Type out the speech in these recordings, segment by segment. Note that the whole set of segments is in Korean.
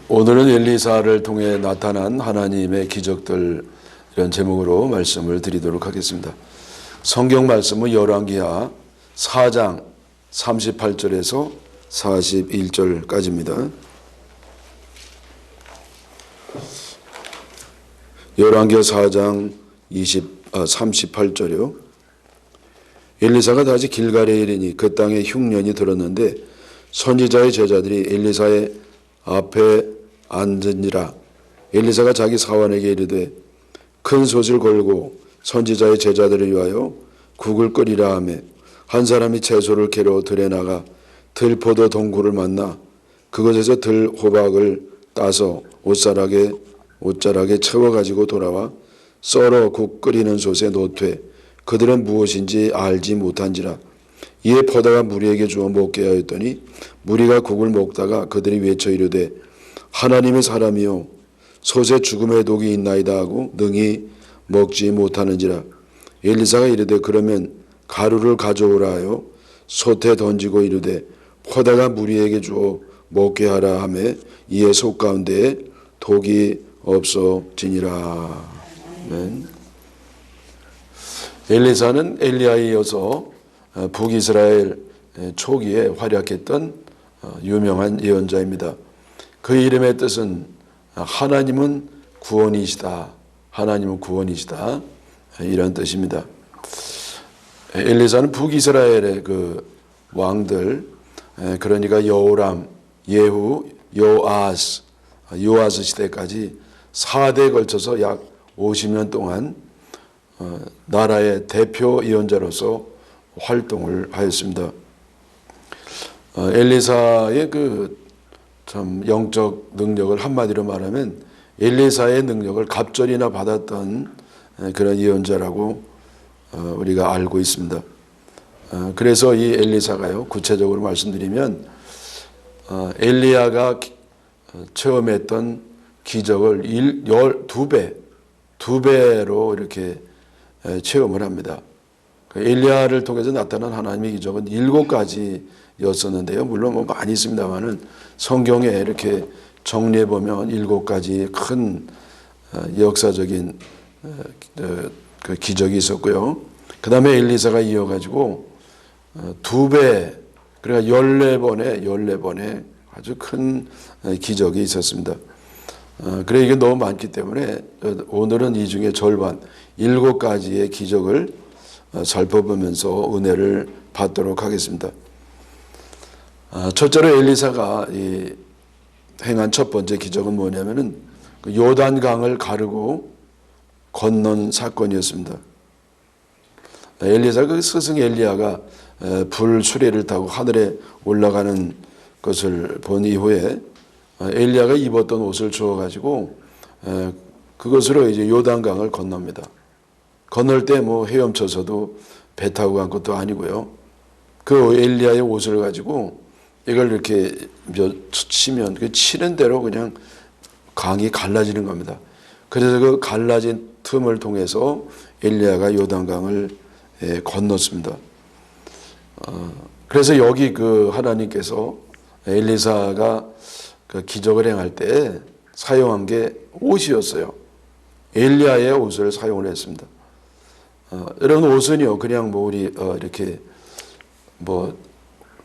오늘은 엘리사를 통해 나타난 하나님의 기적들, 이런 제목으로 말씀을 드리도록 하겠습니다. 성경 말씀은 열왕기하 4장 38절에서 41절까지입니다. 열왕기하 4장 38절이요. 엘리사가 다시 길갈에 이르니 그 땅에 흉년이 들었는데 선지자의 제자들이 엘리사의 앞에 앉으니라. 엘리사가 자기 사환에게 이르되 큰 솥을 걸고 선지자의 제자들을 위하여 국을 끓이라 하며 한 사람이 채소를 캐러 들에 나가 들포도 동굴을 만나 그것에서 들 호박을 따서 옷자락에 채워 가지고 돌아와 썰어 국 끓이는 솥에 놓되 그들은 무엇인지 알지 못한지라. 이에 포다가 무리에게 주어 먹게 하였더니 무리가 국을 먹다가 그들이 외쳐 이르되 하나님의 사람이여 솥에 죽음의 독이 있나이다 하고 능히 먹지 못하는지라. 엘리사가 이르되 그러면 가루를 가져오라 하여 솥에 던지고 이르되 포다가 무리에게 주어 먹게 하라 하며 이에 솥 가운데에 독이 없어지니라. 아멘. 엘리사는 엘리야에 이어서 북이스라엘 초기에 활약했던 유명한 예언자입니다. 그 이름의 뜻은 하나님은 구원이시다. 하나님은 구원이시다. 이런 뜻입니다. 엘리사는 북이스라엘의 그 왕들, 그러니까 여호람, 예후, 요아스 시대까지 4대에 걸쳐서 약 50년 동안 나라의 대표 예언자로서 활동을 하였습니다. 엘리사의 그 참 영적 능력을 한마디로 말하면 엘리사의 능력을 갑절이나 받았던 그런 예언자라고 우리가 알고 있습니다. 그래서 이 엘리사가요, 구체적으로 말씀드리면 엘리야가 체험했던 기적을 두 배로 이렇게 체험을 합니다. 엘리야를 통해서 나타난 하나님의 기적은 7가지였었는데요. 물론 뭐 많이 있습니다만은 성경에 이렇게 정리해 보면 7가지 큰 역사적인 그 기적이 있었고요. 그 다음에 엘리사가 이어가지고 2배, 그러니까 14번의 아주 큰 기적이 있었습니다. 그래 이게 너무 많기 때문에 오늘은 이 중에 절반 7가지의 기적을 살펴보면서 은혜를 받도록 하겠습니다. 첫째로 엘리사가 행한 첫 번째 기적은 뭐냐면은 요단강을 가르고 건넌 사건이었습니다. 엘리사 그 스승 엘리야가 불 수레를 타고 하늘에 올라가는 것을 본 이후에 엘리야가 입었던 옷을 주워 가지고 그것으로 이제 요단강을 건넙니다. 건널 때 뭐 헤엄쳐서도 배 타고 간 것도 아니고요. 그 엘리야의 옷을 가지고 이걸 이렇게 치면 그 치는 대로 그냥 강이 갈라지는 겁니다. 그래서 그 갈라진 틈을 통해서 엘리야가 요단강을 건넜습니다. 그래서 여기 그 하나님께서 엘리사가 그 기적을 행할 때 사용한 게 옷이었어요. 엘리야의 옷을 사용을 했습니다. 여러분 옷은요 그냥 뭐 우리 이렇게 뭐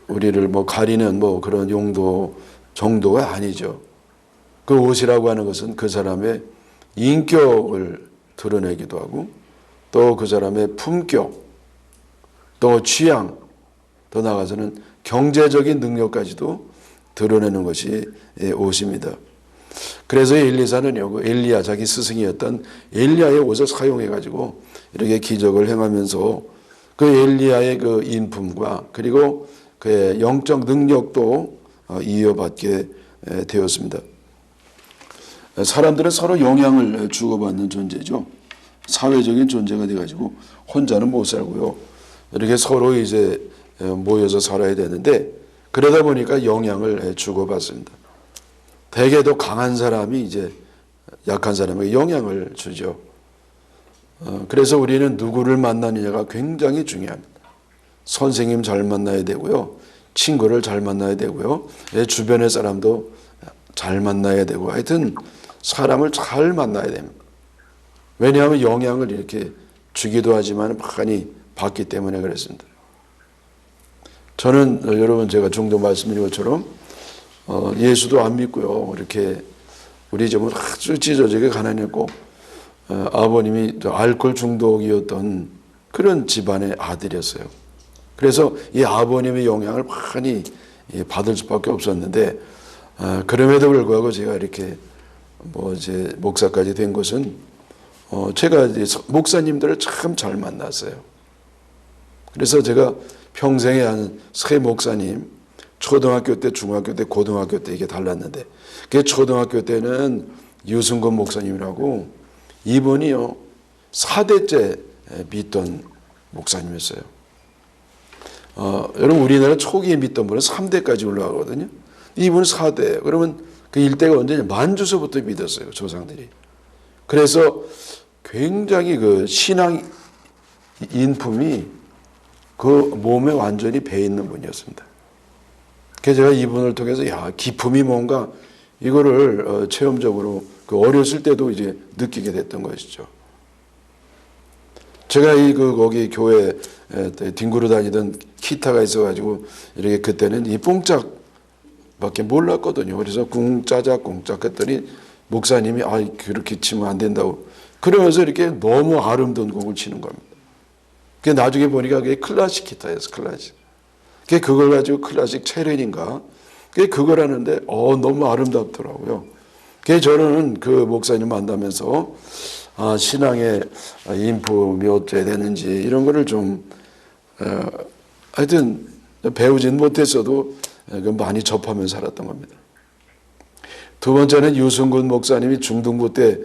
우리를 뭐 가리는 뭐 그런 용도 정도가 아니죠. 그 옷이라고 하는 것은 그 사람의 인격을 드러내기도 하고 또 그 사람의 품격, 또 취향, 더 나아가서는 경제적인 능력까지도 드러내는 것이 옷입니다. 그래서 엘리사는요, 그 엘리야 자기 스승이었던 엘리야의 옷을 사용해 가지고 이렇게 기적을 행하면서 그 엘리야의 그 인품과 그리고 그의 영적 능력도 이어받게 되었습니다. 사람들은 서로 영향을 주고받는 존재죠. 사회적인 존재가 돼가지고 혼자는 못 살고요. 이렇게 서로 이제 모여서 살아야 되는데 그러다 보니까 영향을 주고받습니다. 대개도 강한 사람이 이제 약한 사람에게 영향을 주죠. 그래서 우리는 누구를 만나느냐가 굉장히 중요합니다. 선생님 잘 만나야 되고요. 친구를 잘 만나야 되고요. 주변의 사람도 잘 만나야 되고 하여튼 사람을 잘 만나야 됩니다. 왜냐하면 영향을 이렇게 주기도 하지만 많이 받기 때문에 그랬습니다. 저는 여러분 제가 종종 말씀드린 것처럼 예수도 안 믿고요. 이렇게 우리 집은 아주 찢어지게 가난했고 아버님이 알코올 중독이었던 그런 집안의 아들이었어요. 그래서 이 아버님의 영향을 많이 받을 수밖에 없었는데 그럼에도 불구하고 제가 이렇게 이제 목사까지 된 것은 제가 이제 목사님들을 참 잘 만났어요. 그래서 제가 평생에 한 3목사님, 초등학교 때, 중학교 때, 고등학교 때 이게 달랐는데, 그 초등학교 때는 유승건 목사님이라고 이분이요 4대째 믿던 목사님이었어요. 여러분 우리나라 초기에 믿던 분은 3대까지 올라가거든요. 이분은 4대. 그러면 그 일대가 언제냐? 만주서부터 믿었어요, 조상들이. 그래서 굉장히 그 신앙 인품이 그 몸에 완전히 배 있는 분이었습니다. 그래서 제가 이분을 통해서 기품이 뭔가 이거를 체험적으로 그 어렸을 때도 이제 느끼게 됐던 것이죠. 제가 거기 교회 뒹구러 다니던 기타가 있어가지고 이렇게 그때는 이 뽕짝밖에 몰랐거든요. 그래서 꿍짜작 했더니 목사님이 그렇게 치면 안 된다고 그러면서 이렇게 너무 아름다운 곡을 치는 겁니다. 그 나중에 보니까 그게 클래식 기타였어, 클래식. 그걸 가지고 클래식 체렌인가 그걸 하는데 너무 아름답더라고요. 그래서 저는 그 목사님 만나면서 신앙의 인품이 어떻게 되는지 이런 거를 좀 하여튼 배우진 못했어도 많이 접하면서 살았던 겁니다. 두 번째는 유승근 목사님이 중등부 때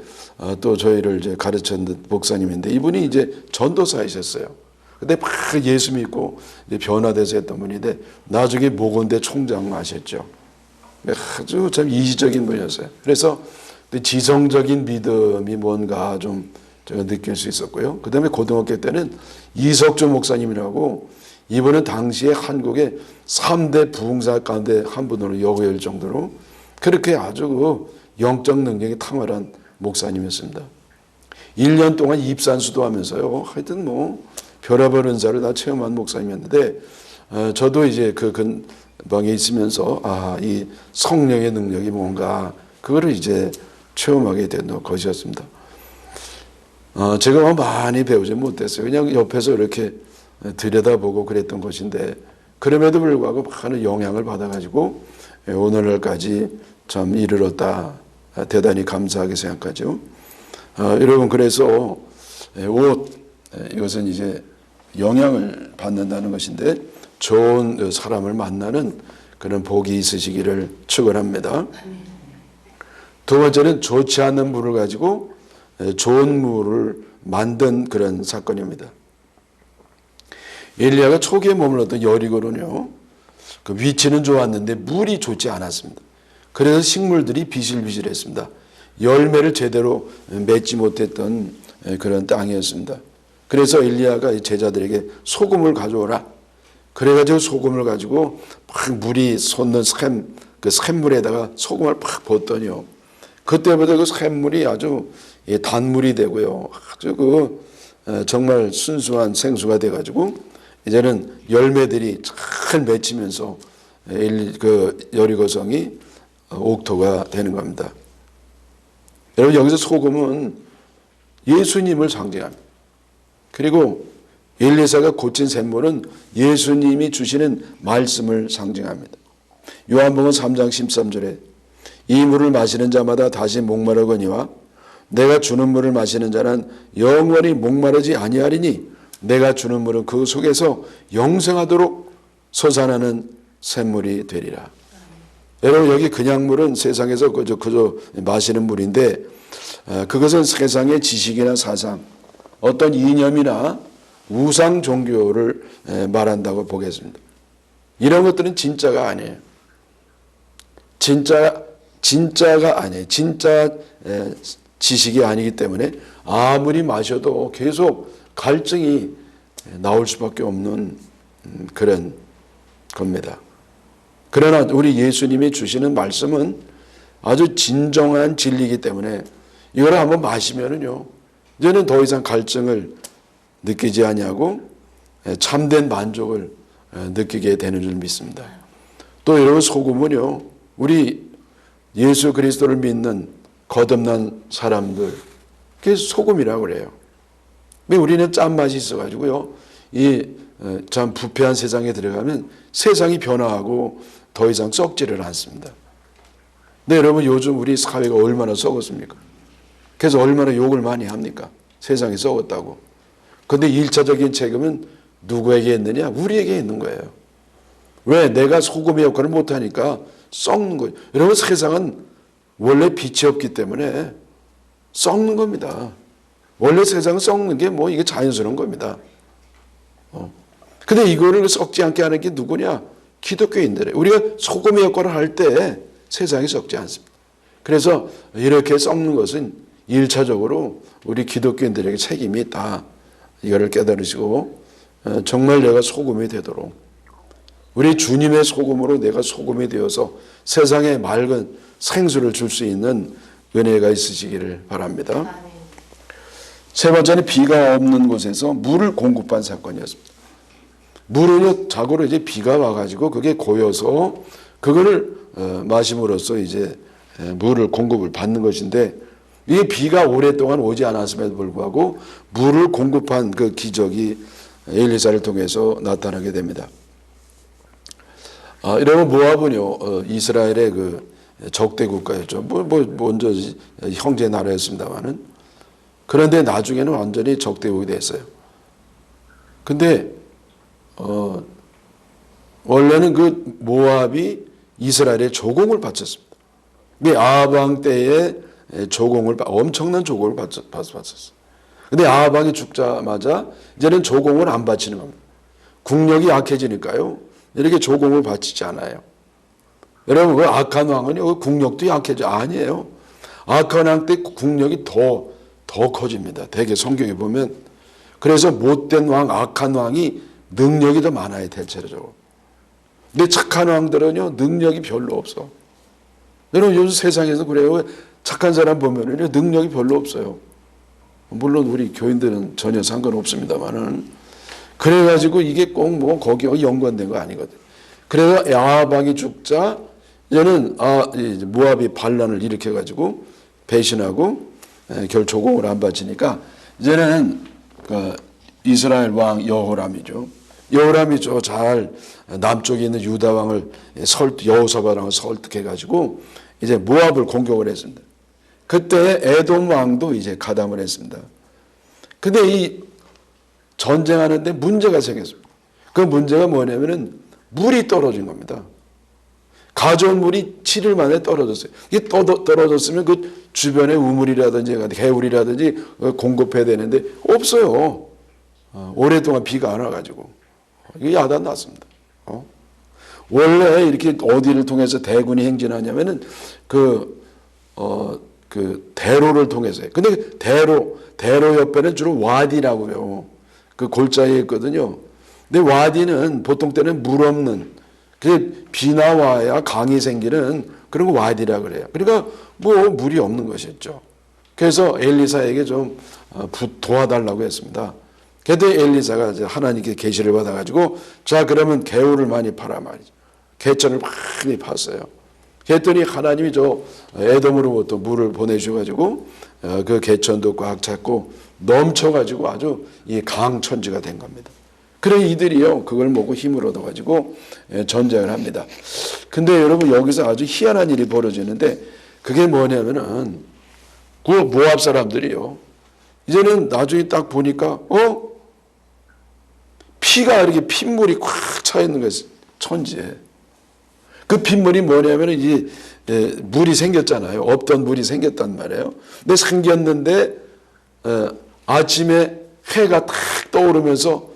또 저희를 이제 가르쳤던 목사님인데 이분이 이제 전도사이셨어요. 근데 막 예수 믿고 이제 변화돼서 했던 분인데 나중에 모건대 총장 하셨죠. 아주 참 이지적인 분이었어요. 그래서 지성적인 믿음이 뭔가 좀 제가 느낄 수 있었고요. 그 다음에 고등학교 때는 이석주 목사님이라고 이분은 당시에 한국의 3대 부흥사 가운데 한 분으로 여겨질 정도로 그렇게 아주 그 영적 능력이 탁월한 목사님이었습니다. 1년 동안 입산수도 하면서요. 하여튼 별의별 은사를 다 체험한 목사님이었는데 저도 이제 그 근방에 있으면서 이 성령의 능력이 뭔가 그거를 이제 체험하게 된 것이었습니다. 제가 많이 배우지 못했어요. 그냥 옆에서 이렇게 들여다보고 그랬던 것인데 그럼에도 불구하고 많은 영향을 받아가지고 오늘날까지 참 이르렀다. 대단히 감사하게 생각하죠. 여러분 그래서 이것은 이제 영향을 받는다는 것인데 좋은 사람을 만나는 그런 복이 있으시기를 축원합니다. 두 번째는 좋지 않은 물을 가지고 좋은 물을 만든 그런 사건입니다. 엘리야가 초기에 머물렀던 여리고는요, 그 위치는 좋았는데 물이 좋지 않았습니다. 그래서 식물들이 비실비실했습니다. 열매를 제대로 맺지 못했던 그런 땅이었습니다. 그래서 엘리야가 제자들에게 소금을 가져오라. 그래가지고 소금을 가지고 막 물이 솟는 그 샘물에다가 소금을 팍 붓더니요. 그때부터 그 샘물이 아주 단물이 되고요. 아주 정말 순수한 생수가 돼가지고 이제는 열매들이 잘 맺히면서 그 여리고성이 옥토가 되는 겁니다. 여러분 여기서 소금은 예수님을 상징합니다. 그리고 엘리사가 고친 샘물은 예수님이 주시는 말씀을 상징합니다. 요한복음 3장 13절에 이 물을 마시는 자마다 다시 목마르거니와 내가 주는 물을 마시는 자는 영원히 목마르지 아니하리니 내가 주는 물은 그 속에서 영생하도록 솟아나는 샘물이 되리라. 여러분 여기 그냥 물은 세상에서 그저 마시는 물인데 그것은 세상의 지식이나 사상 어떤 이념이나 우상 종교를 말한다고 보겠습니다. 이런 것들은 진짜가 아니에요. 진짜가 아니에요. 진짜 지식이 아니기 때문에 아무리 마셔도 계속 갈증이 나올 수밖에 없는 그런 겁니다. 그러나 우리 예수님이 주시는 말씀은 아주 진정한 진리이기 때문에 이걸 한번 마시면은요, 이제는 더 이상 갈증을 느끼지 아니하고 참된 만족을 느끼게 되는 줄 믿습니다. 또 여러분, 소금은요, 우리 예수 그리스도를 믿는 거듭난 사람들, 그게 소금이라고 그래요. 우리는 짠맛이 있어가지고요, 이 참 부패한 세상에 들어가면 세상이 변화하고 더 이상 썩지를 않습니다. 근데 여러분, 요즘 우리 사회가 얼마나 썩었습니까? 그래서 얼마나 욕을 많이 합니까? 세상이 썩었다고. 근데 1차적인 책임은 누구에게 있느냐? 우리에게 있는 거예요. 왜? 내가 소금의 역할을 못하니까 썩는 거예요. 여러분, 세상은 원래 빛이 없기 때문에 썩는 겁니다. 원래 세상은 썩는 게 뭐 이게 자연스러운 겁니다. 근데 이거를 썩지 않게 하는 게 누구냐? 기독교인들이에요. 우리가 소금의 역할을 할 때 세상이 썩지 않습니다. 그래서 이렇게 썩는 것은 1차적으로 우리 기독교인들에게 책임이 있다. 이거를 깨달으시고 정말 내가 소금이 되도록, 우리 주님의 소금으로 내가 소금이 되어서 세상에 맑은 생수를 줄 수 있는 은혜가 있으시기를 바랍니다. 세 번째는 비가 없는 곳에서 물을 공급한 사건이었습니다. 물은요, 자고로 이제 비가 와가지고 그게 고여서 그거를 마심으로써 이제 물을 공급을 받는 것인데, 이게 비가 오랫동안 오지 않았음에도 불구하고 물을 공급한 그 기적이 엘리사를 통해서 나타나게 됩니다. 이러면 모압은요, 이스라엘의 그 적대 국가였죠. 먼저 형제 나라였습니다만은, 그런데 나중에는 완전히 적대국이 됐어요. 근데 원래는 그 모압이 이스라엘의 조공을 바쳤습니다. 아합 왕 때에 엄청난 조공을 바쳤어요. 근데 아합 왕이 죽자마자 이제는 조공을 안 바치는 겁니다. 국력이 약해지니까요, 이렇게 조공을 바치지 않아요. 여러분, 그 악한 왕은요, 국력도 약해져. 아니에요. 악한 왕 때 국력이 더 커집니다. 대개 성경에 보면. 그래서 못된 왕, 악한 왕이 능력이 더 많아요, 대체적으로. 근데 착한 왕들은요, 능력이 별로 없어. 여러분, 요즘 세상에서 그래요. 착한 사람 보면은요, 능력이 별로 없어요. 물론 우리 교인들은 전혀 상관없습니다만은. 그래가지고 이게 꼭 뭐 거기와 연관된 거 아니거든. 그래서 아합 왕이 죽자 이제는 모압이 반란을 일으켜가지고 배신하고 결조공을 안 바치니까 이제는 그 이스라엘 왕 여호람이죠. 여호람이 잘 남쪽에 있는 유다 왕을 여호사밧 왕을 설득해가지고 이제 모압을 공격을 했습니다. 그때 에돔 왕도 이제 가담을 했습니다. 근데 이 전쟁하는데 문제가 생겼습니다. 그 문제가 뭐냐면은 물이 떨어진 겁니다. 가져온 물이 7일 만에 떨어졌어요. 이게 떨어졌으면 그 주변에 우물이라든지 개울이라든지 공급해야 되는데 없어요. 오랫동안 비가 안 와가지고. 이게 야단 났습니다. 원래 이렇게 어디를 통해서 대군이 행진하냐면은 그 대로를 통해서요. 근데 대로 옆에는 주로 와디라고요. 그 골짜기에 있거든요. 근데 와디는 보통 때는 물 없는, 비나 와야 강이 생기는 그런 거 와디라 그래요. 그러니까 뭐 물이 없는 것이었죠. 그래서 엘리사에게 좀 도와달라고 했습니다. 그래도 엘리사가 이제 하나님께 계시를 받아가지고, 자, 그러면 개울을 많이 파라 말이죠. 개천을 많이 팠어요. 그랬더니 하나님이 에돔으로부터 물을 보내주셔가지고 그 개천도 꽉 찼고 넘쳐가지고 아주 이 강천지가 된 겁니다. 그래 이들이요, 그걸 먹고 힘을 얻어가지고 전쟁을 합니다. 근데 여러분, 여기서 아주 희한한 일이 벌어지는데, 그게 뭐냐면은 그 모압 사람들이요, 이제는 나중에 딱 보니까 피가 이렇게 핏물이 꽉 차 있는 거예요, 천지에. 그 핏물이 뭐냐면은 이제 물이 생겼잖아요. 없던 물이 생겼단 말이에요. 근데 생겼는데 아침에 해가 탁 떠오르면서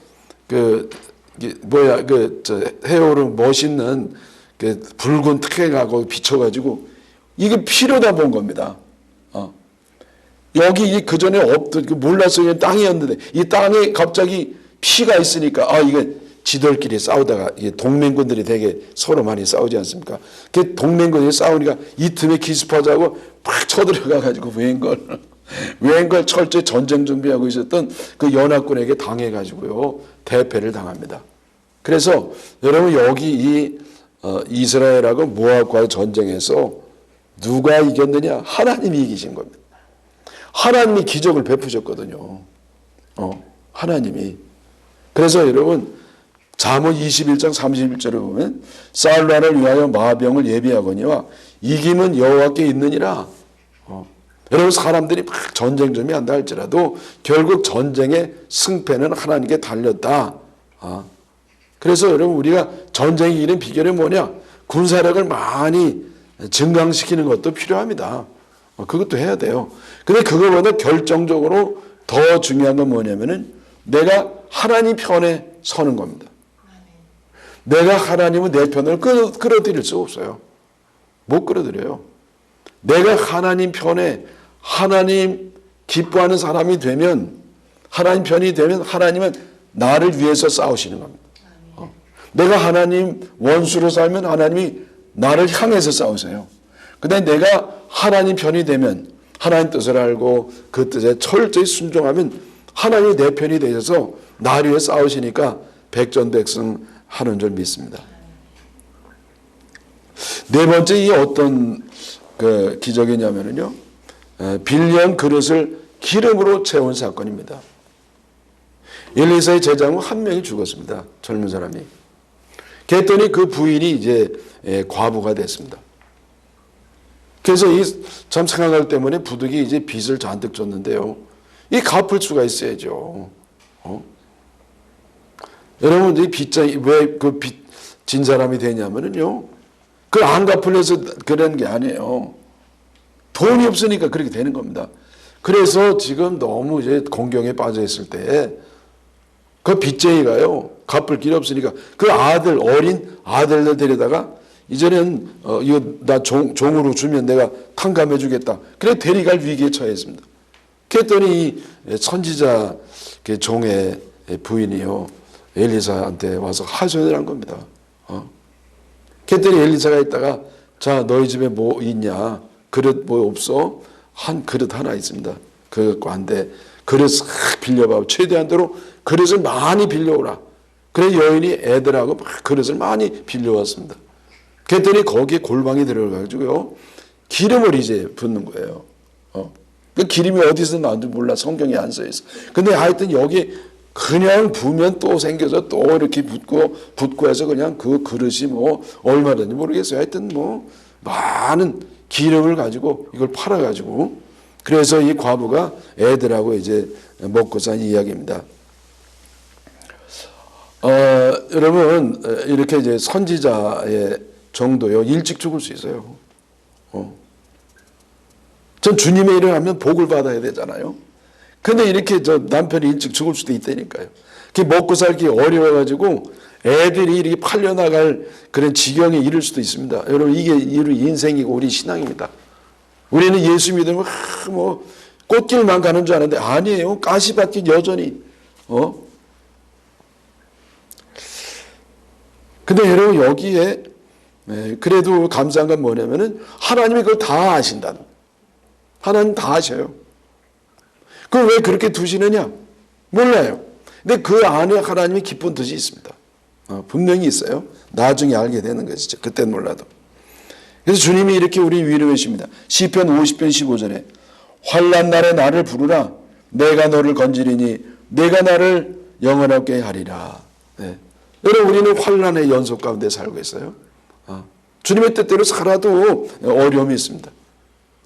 해오른 멋있는 그 붉은 태양하고 비춰가지고 이게 피로 다 본 겁니다. 여기 그 전에 없던 몰랐어요. 땅이었는데 이 땅에 갑자기 피가 있으니까 이게 지들끼리 싸우다가 이게 동맹군들이 되게 서로 많이 싸우지 않습니까? 그 동맹군들이 싸우니까 이 틈에 기습하자고 막 쳐들어가 가지고 웬걸 철저히 전쟁 준비하고 있었던 그 연합군에게 당해 가지고요 대패를 당합니다. 그래서 여러분 여기 이 이스라엘하고 모압과의 전쟁에서 누가 이겼느냐? 하나님이 이기신 겁니다. 하나님이 기적을 베푸셨거든요. 하나님이. 그래서 여러분 잠언 21장 31절을 보면 쌀란을 위하여 마병을 예비하거니와 이김은 여호와께 있느니라. 여러분 사람들이 막 전쟁 준비한다 할지라도 결국 전쟁의 승패는 하나님께 달렸다. 그래서 여러분 우리가 전쟁이 이기는 비결이 뭐냐? 군사력을 많이 증강시키는 것도 필요합니다. 그것도 해야 돼요. 근데 그거보다 결정적으로 더 중요한 건 뭐냐면은 내가 하나님 편에 서는 겁니다. 내가 하나님은 내 편을 끌어들일 수 없어요. 못 끌어들여요. 내가 하나님 편에 하나님 기뻐하는 사람이 되면 하나님 편이 되면 하나님은 나를 위해서 싸우시는 겁니다. 내가 하나님 원수로 살면 하나님이 나를 향해서 싸우세요. 근데 내가 하나님 편이 되면 하나님 뜻을 알고 그 뜻에 철저히 순종하면 하나님이 내 편이 되셔서 나를 위해 싸우시니까 백전백승하는 줄 믿습니다. 네 번째 이 어떤 그 기적이냐면요, 빌려온 그릇을 기름으로 채운 사건입니다. 엘리사의 제자모 한 명이 죽었습니다. 젊은 사람이. 그랬더니 그 부인이 이제 과부가 됐습니다. 그래서 이 참 생각할 때문에 부득이 이제 빚을 잔뜩 줬는데요. 이 갚을 수가 있어야죠. 여러분 이 빚자이 왜 그 빚 진 사람이 되냐면은요. 그 안 갚으려서 그런 게 아니에요. 돈이 없으니까 그렇게 되는 겁니다. 그래서 지금 너무 이제 공경에 빠져 있을 때 그 빚쟁이가요 갚을 길이 없으니까 그 아들 어린 아들들 데려다가 이제는 이거 나 종으로 주면 내가 탕감해 주겠다. 그래 데려갈 위기에 처했습니다. 그랬더니 이 선지자 종의 부인이요 엘리사한테 와서 하소연을 한 겁니다. 그랬더니 엘리사가 있다가 자 너희 집에 뭐 있냐 그릇 뭐 없어? 한 그릇 하나 있습니다. 그거 한데 그릇 싹 빌려봐. 최대한대로 그릇을 많이 빌려오라. 그래 여인이 애들하고 막 그릇을 많이 빌려왔습니다. 그랬더니 거기에 골방에 들어가가지고요 기름을 이제 붓는 거예요. 그 기름이 어디서 나온지 몰라. 성경에 안 써 있어. 근데 하여튼 여기 그냥 부면 또 생겨서 또 이렇게 붓고 해서 그냥 그 그릇이 뭐 얼마든지 모르겠어요. 하여튼 뭐 많은 기름을 가지고 이걸 팔아가지고 그래서 이 과부가 애들하고 이제 먹고 산 이야기입니다. 여러분 이렇게 이제 선지자의 정도요 일찍 죽을 수 있어요. 전 주님의 일을 하면 복을 받아야 되잖아요. 근데 이렇게 저 남편이 일찍 죽을 수도 있다니까요. 먹고 살기 어려워가지고 애들이 이렇게 팔려나갈 그런 지경에 이를 수도 있습니다. 여러분 이게 인생이고 우리 신앙입니다. 우리는 예수 믿으면 뭐 꽃길만 가는 줄 아는데 아니에요. 가시밭길 여전히. 근데 여러분 여기에 그래도 감사한 건 뭐냐면은 하나님이 그걸 다 아신다는. 하나님 다 아셔요. 그걸 왜 그렇게 두시느냐? 몰라요. 근데 그 안에 하나님이 깊은 뜻이 있습니다. 분명히 있어요. 나중에 알게 되는 것이죠. 그때는 몰라도. 그래서 주님이 이렇게 우리 위로해 주십니다. 시편 50편 15절에 환난 날에 나를 부르라. 내가 너를 건지리니 내가 나를 영원하게 하리라. 네. 여러분 우리는 환난의 연속 가운데 살고 있어요. 주님의 뜻대로 살아도 어려움이 있습니다.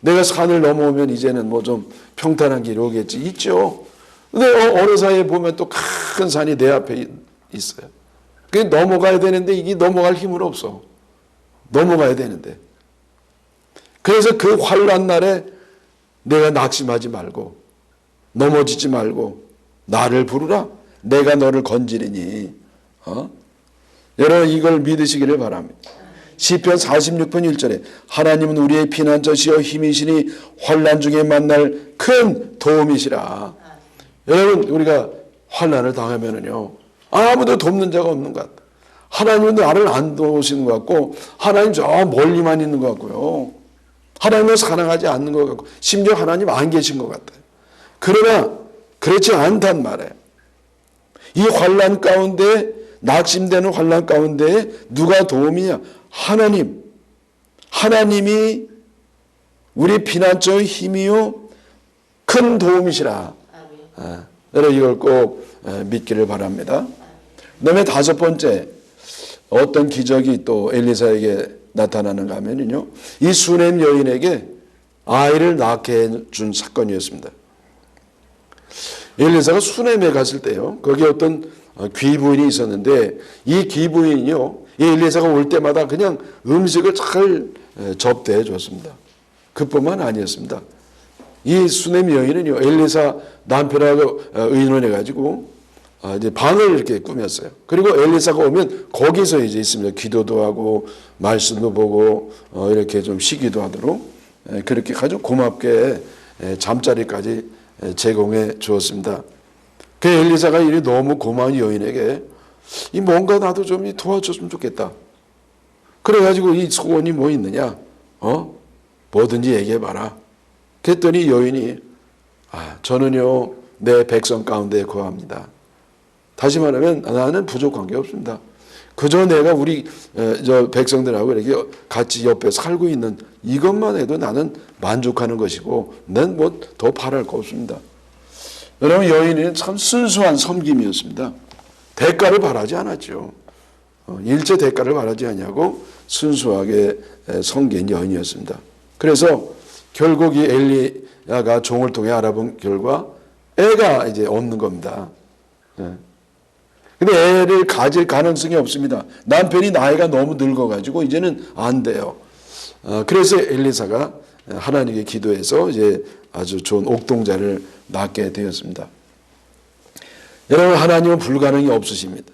내가 산을 넘어오면 이제는 뭐 좀 평탄한 길이 오겠지. 있죠. 근데 어느 사이에 보면 또 큰 산이 내 앞에 있어요. 그게 넘어가야 되는데 이게 넘어갈 힘은 없어. 넘어가야 되는데. 그래서 그 환난 날에 내가 낙심하지 말고 넘어지지 말고 나를 부르라. 내가 너를 건지리니. 여러분 이걸 믿으시기를 바랍니다. 시편 46편 1절에 하나님은 우리의 피난처시여 힘이시니 환난 중에 만날 큰 도움이시라. 여러분 우리가 환난을 당하면은요 아무도 돕는 자가 없는 것 같다. 하나님은 나를 안 도우시는 것 같고 하나님 저 멀리만 있는 것 같고요. 하나님을 사랑하지 않는 것 같고 심지어 하나님 안 계신 것 같아요. 그러나 그렇지 않단 말이에요. 이 환난 가운데 낙심되는 환난 가운데 누가 도움이냐? 하나님이 우리 피난처의 힘이요 큰 도움이시라. 여러분 이걸 꼭 믿기를 바랍니다. 그다음에 다섯 번째 어떤 기적이 또 엘리사에게 나타나는가 하면요, 이 수넴 여인에게 아이를 낳게 해준 사건이었습니다. 엘리사가 수넴에 갔을 때요, 거기에 어떤 귀부인이 있었는데 이 귀부인이요, 이 엘리사가 올 때마다 그냥 음식을 잘 접대해 줬습니다. 그뿐만 아니었습니다. 이 수넴 여인은요, 엘리사 남편하고 의논해 가지고 이제 방을 이렇게 꾸몄어요. 그리고 엘리사가 오면 거기서 이제 있습니다. 기도도 하고 말씀도 보고 이렇게 좀 쉬기도 하도록 그렇게 아주 고맙게 잠자리까지 제공해 주었습니다. 그 엘리사가 이 너무 고마운 여인에게 이 뭔가 나도 좀 도와줬으면 좋겠다. 그래가지고 이 소원이 뭐 있느냐? 뭐든지 얘기해봐라. 그랬더니 여인이 저는요 내 백성 가운데 거합니다. 다시 말하면 나는 부족한 게 없습니다. 그저 내가 우리 저 백성들하고 이렇게 같이 옆에 살고 있는 이것만 해도 나는 만족하는 것이고 난 뭐 더 바랄 거 없습니다. 여러분 여인은 참 순수한 섬김이었습니다. 대가를 바라지 않았죠. 일체 대가를 바라지 않냐고 순수하게 섬긴 여인이었습니다. 그래서 결국 이 엘리야가 종을 통해 알아본 결과 애가 이제 없는 겁니다. 근데 애를 가질 가능성이 없습니다. 남편이 나이가 너무 늙어가지고 이제는 안 돼요. 그래서 엘리사가 하나님께 기도해서 이제 아주 좋은 옥동자를 낳게 되었습니다. 여러분 하나님은 불가능이 없으십니다.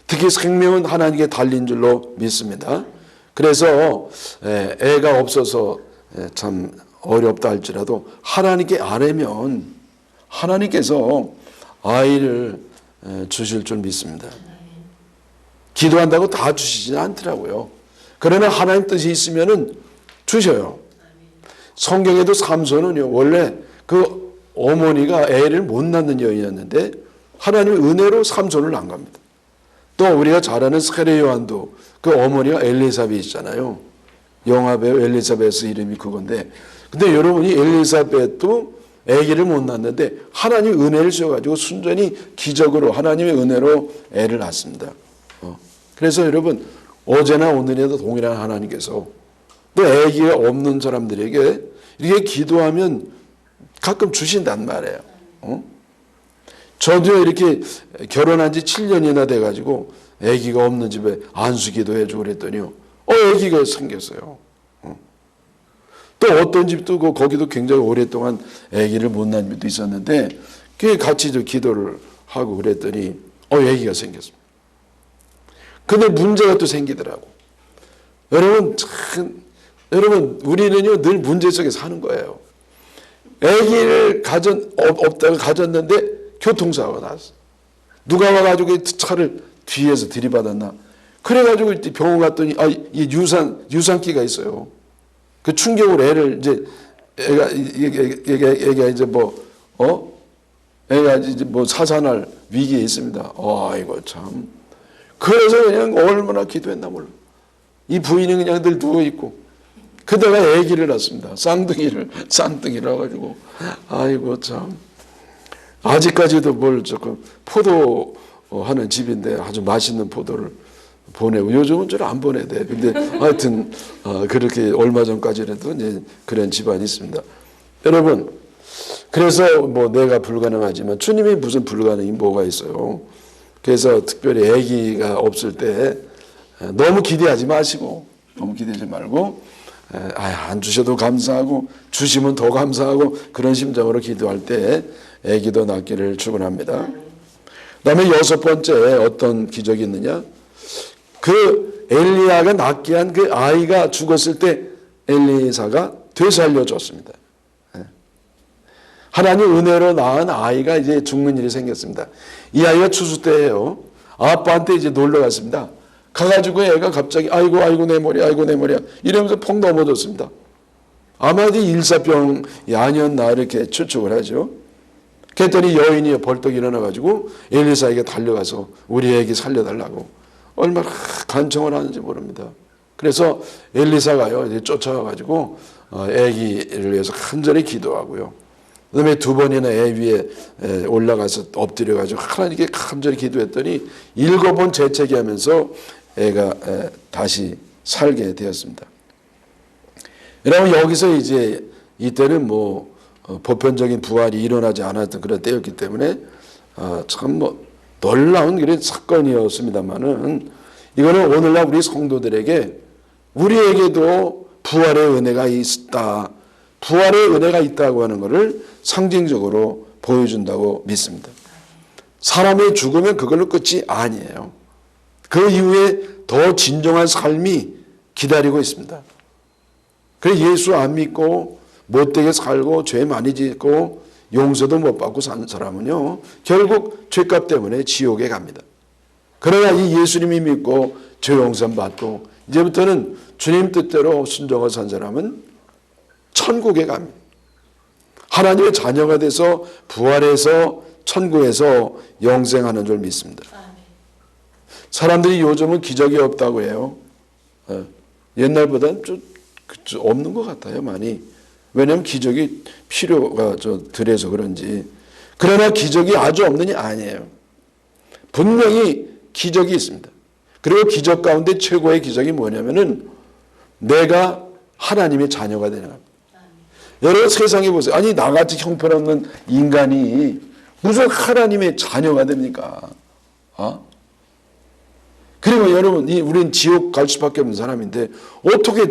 특히 생명은 하나님께 달린 줄로 믿습니다. 그래서 애가 없어서 참 어렵다 할지라도 하나님께 아뢰면 하나님께서 아이를 주실 줄 믿습니다. 기도한다고 다 주시지 않더라고요. 그러나 하나님 뜻이 있으면은 주셔요. 성경에도 삼손은요 원래 그 어머니가 애를 못 낳는 여인이었는데 하나님의 은혜로 삼손을 낳은 겁니다. 또 우리가 잘 아는 세례 요한도 그 어머니가 엘리사벳이잖아요. 영화 배우 엘리사벳 이름이 그건데, 근데 여러분이 엘리사벳도 아기를 못 낳는데 하나님 은혜를 주셔가지고 순전히 기적으로 하나님의 은혜로 애를 낳습니다. 그래서 여러분 어제나 오늘에도 동일한 하나님께서 또 아기가 없는 사람들에게 이렇게 기도하면 가끔 주신단 말이에요. 저도 이렇게 결혼한 지 7년이나 돼가지고 아기가 없는 집에 안수기도 해주고 그랬더니요, 아기가 생겼어요. 또 어떤 집도 거기도 굉장히 오랫동안 아기를 못 낳은 집도 있었는데 그 같이 기도를 하고 그랬더니 아기가 생겼습니다. 근데 문제가 또 생기더라고. 여러분 우리는요 늘 문제 속에 사는 거예요. 아기를 없다가 가졌는데 교통사고가 났어. 누가 와가지고 차를 뒤에서 들이받았나. 그래가지고 병원 갔더니 이 유산기가 있어요. 그 충격으로 애를 이제 애가 이제 애가 이제 사산할 위기에 있습니다. 아이고 참. 그래서 그냥 얼마나 기도했나 몰라. 이 부인은 그냥 늘 누워 있고 그다가 아기를 낳습니다. 쌍둥이를 낳아가지고 아이고 참. 아직까지도 포도 하는 집인데 아주 맛있는 포도를 보내고 요즘은 좀 안 보내대. 근데 하여튼 그렇게 얼마 전까지라도 이제 그런 집안이 있습니다. 여러분 그래서 내가 불가능하지만 주님이 무슨 불가능이 뭐가 있어요. 그래서 특별히 아기가 없을 때 너무 기대하지 마시고 너무 기대하지 말고 안 주셔도 감사하고 주시면 더 감사하고 그런 심정으로 기도할 때 아기도 낳기를 축원합니다. 그다음에 여섯 번째 어떤 기적이 있느냐? 그 엘리야가 낳게 한 그 아이가 죽었을 때 엘리사가 되살려 줬습니다. 하나님 은혜로 낳은 아이가 이제 죽는 일이 생겼습니다. 이 아이가 추수 때예요. 아빠한테 이제 놀러 갔습니다. 가가지고 애가 갑자기 아이고 아이고 내 머리 아이고 내 머리야 이러면서 펑 넘어졌습니다. 아마 일사병이 아니었나 이렇게 추측을 하죠. 그랬더니 여인이 벌떡 일어나가지고 엘리사에게 달려가서 우리 애기 살려달라고 얼마나 간청을 하는지 모릅니다. 그래서 엘리사가요 이제 쫓아가가지고 애기를 위해서 간절히 기도하고요. 그다음에 두 번이나 애 위에 올라가서 엎드려가지고 하나님께 간절히 기도했더니 7번 재채기하면서 애가 다시 살게 되었습니다. 여러분 여기서 이제 이때는 뭐 보편적인 부활이 일어나지 않았던 그런 때였기 때문에 참 뭐 놀라운 그런 사건이었습니다만은 이거는 오늘날 우리 성도들에게 우리에게도 부활의 은혜가 있다. 부활의 은혜가 있다고 하는 것을 상징적으로 보여준다고 믿습니다. 사람이 죽으면 그걸로 끝이 아니에요. 그 이후에 더 진정한 삶이 기다리고 있습니다. 그래서 예수 안 믿고 못되게 살고 죄 많이 짓고 용서도 못 받고 사는 사람은요 결국 죄값 때문에 지옥에 갑니다. 그러나 이 예수님이 믿고 죄 용서 받고 이제부터는 주님 뜻대로 순종을 산 사람은 천국에 갑니다. 하나님의 자녀가 돼서 부활해서 천국에서 영생하는 줄 믿습니다. 사람들이 요즘은 기적이 없다고 해요. 옛날보다는 좀 없는 것 같아요 많이. 왜냐하면 기적이 필요가 덜해서 그런지. 그러나 기적이 아주 없느니 아니에요. 분명히 기적이 있습니다. 그리고 기적 가운데 최고의 기적이 뭐냐면은 내가 하나님의 자녀가 되는 겁니다. 여러분 세상에 보세요. 아니 나같이 형편없는 인간이 무슨 하나님의 자녀가 됩니까? 그리고 여러분 우리는 지옥 갈 수밖에 없는 사람인데 어떻게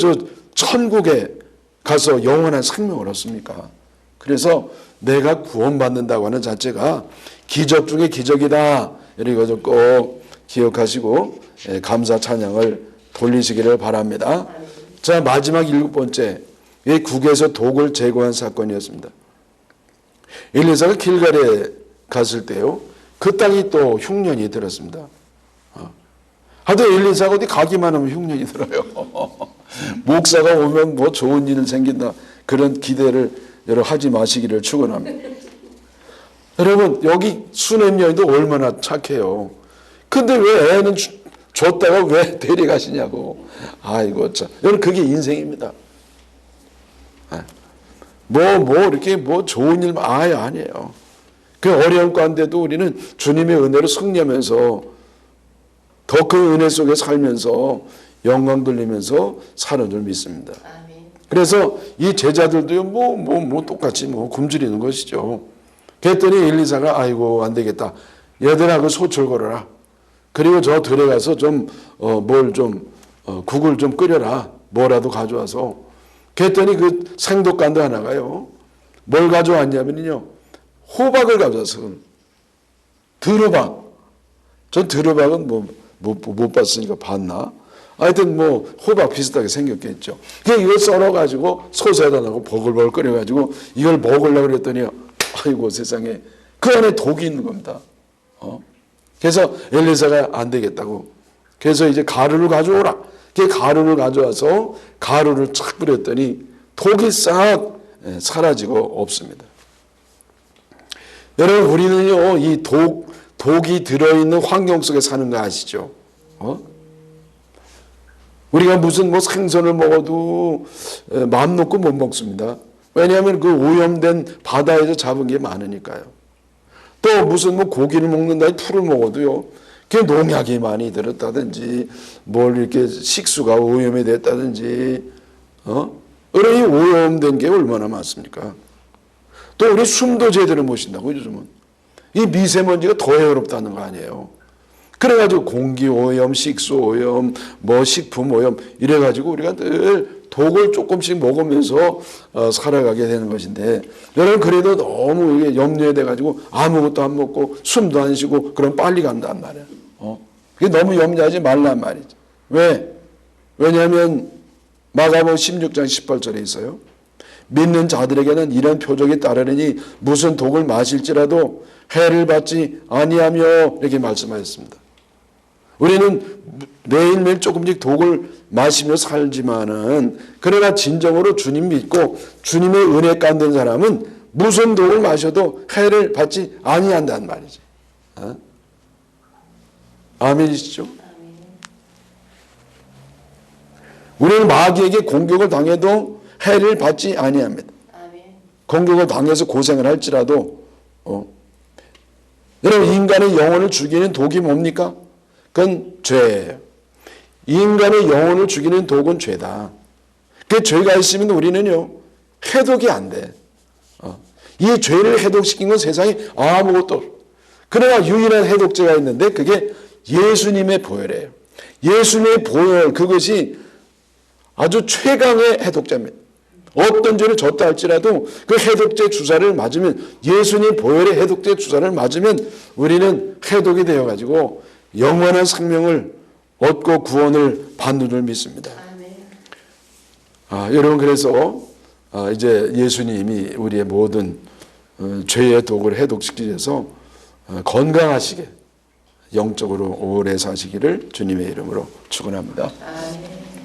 천국에 가서 영원한 생명을 얻습니까? 그래서 내가 구원받는다고 하는 자체가 기적 중에 기적이다. 이런 거 꼭 기억하시고 감사 찬양을 돌리시기를 바랍니다. 자, 마지막 7번째. 이 국에서 독을 제거한 사건이었습니다. 엘리사가 길갈에 갔을 때요. 그 땅이 또 흉년이 들었습니다. 하도 엘리사가 어디 가기만 하면 흉년이 들어요. 목사가 오면 뭐 좋은 일 생긴다. 그런 기대를 여러분 하지 마시기를 축원합니다. 여러분 여기 수넴 여인도 얼마나 착해요. 근데 왜 애는 줬다가 왜 데려가시냐고. 아이고 참. 여러분 그게 인생입니다. 이렇게 좋은 일 아니에요. 그 어려운 가운데도 우리는 주님의 은혜로 승리하면서 더 큰 은혜 속에 살면서 영광 돌리면서 사는 줄 믿습니다. 그래서 이 제자들도요 똑같이 굶주리는 것이죠. 그랬더니 엘리사가 아이고 안 되겠다. 얘들아 그 소출 걸어라. 그리고 저 들에 가서 국을 좀 끓여라. 뭐라도 가져와서. 그랬더니 그 생독간도 하나가요. 뭘 가져왔냐면요. 호박을 가져와서. 드루박. 전 드루박은 못 봤으니까 봤나? 하여튼 호박 비슷하게 생겼겠죠. 그냥 이걸 썰어가지고 소스에다 넣고 보글보글 끓여가지고 이걸 먹으려고 그랬더니 아이고 세상에 그 안에 독이 있는 겁니다. 그래서 엘리사가 안 되겠다고. 그래서 이제 가루를 가져오라. 그 가루를 가져와서 가루를 착 뿌렸더니 독이 싹 사라지고 없습니다. 여러분 우리는요 이 독이 들어있는 환경 속에 사는 거 아시죠? 우리가 무슨 생선을 먹어도 마음 놓고 못 먹습니다. 왜냐하면 그 오염된 바다에서 잡은 게 많으니까요. 또 무슨 고기를 먹는다, 풀을 먹어도요. 그 농약이 많이 들었다든지, 이렇게 식수가 오염이 됐다든지, 이 오염된 게 얼마나 많습니까? 또 우리 숨도 제대로 못 쉰다고 요즘은. 이 미세먼지가 더 해롭다는 거 아니에요. 그래가지고 공기 오염, 식수 오염, 식품 오염 이래가지고 우리가 늘 독을 조금씩 먹으면서 살아가게 되는 것인데 여러분 그래도 너무 이게 염려에 돼가지고 아무것도 안 먹고 숨도 안 쉬고 그럼 빨리 간단 말이야. 그게 너무 염려하지 말란 말이죠. 왜? 왜냐하면 마가복음 16장 18절에 있어요. 믿는 자들에게는 이런 표적이 따르니 무슨 독을 마실지라도 해를 받지 아니하며 이렇게 말씀하셨습니다. 우리는 매일매일 조금씩 독을 마시며 살지만은 그러나 진정으로 주님 믿고 주님의 은혜 가운데 있는 사람은 무슨 독을 마셔도 해를 받지 아니한다는 말이지. 아멘이시죠? 우리는 마귀에게 공격을 당해도 해를 받지 아니합니다. 공격을 당해서 고생을 할지라도 여러분, 인간의 영혼을 죽이는 독이 뭡니까? 그건 죄예요. 인간의 영혼을 죽이는 독은 죄다. 그 죄가 있으면 우리는요 해독이 안 돼. 이 죄를 해독시킨 건 세상에 아무것도 없어. 그러나 유일한 해독제가 있는데 그게 예수님의 보혈이에요. 예수님의 보혈, 그것이 아주 최강의 해독제입니다. 어떤 죄를 졌다 할지라도 그 해독제 주사를 맞으면, 예수님 보혈의 해독제 주사를 맞으면 우리는 해독이 되어가지고 영원한 생명을 얻고 구원을 받는 줄 믿습니다. 여러분, 그래서 이제 예수님이 우리의 모든 죄의 독을 해독시키셔서 건강하시게 영적으로 오래 사시기를 주님의 이름으로 축원합니다.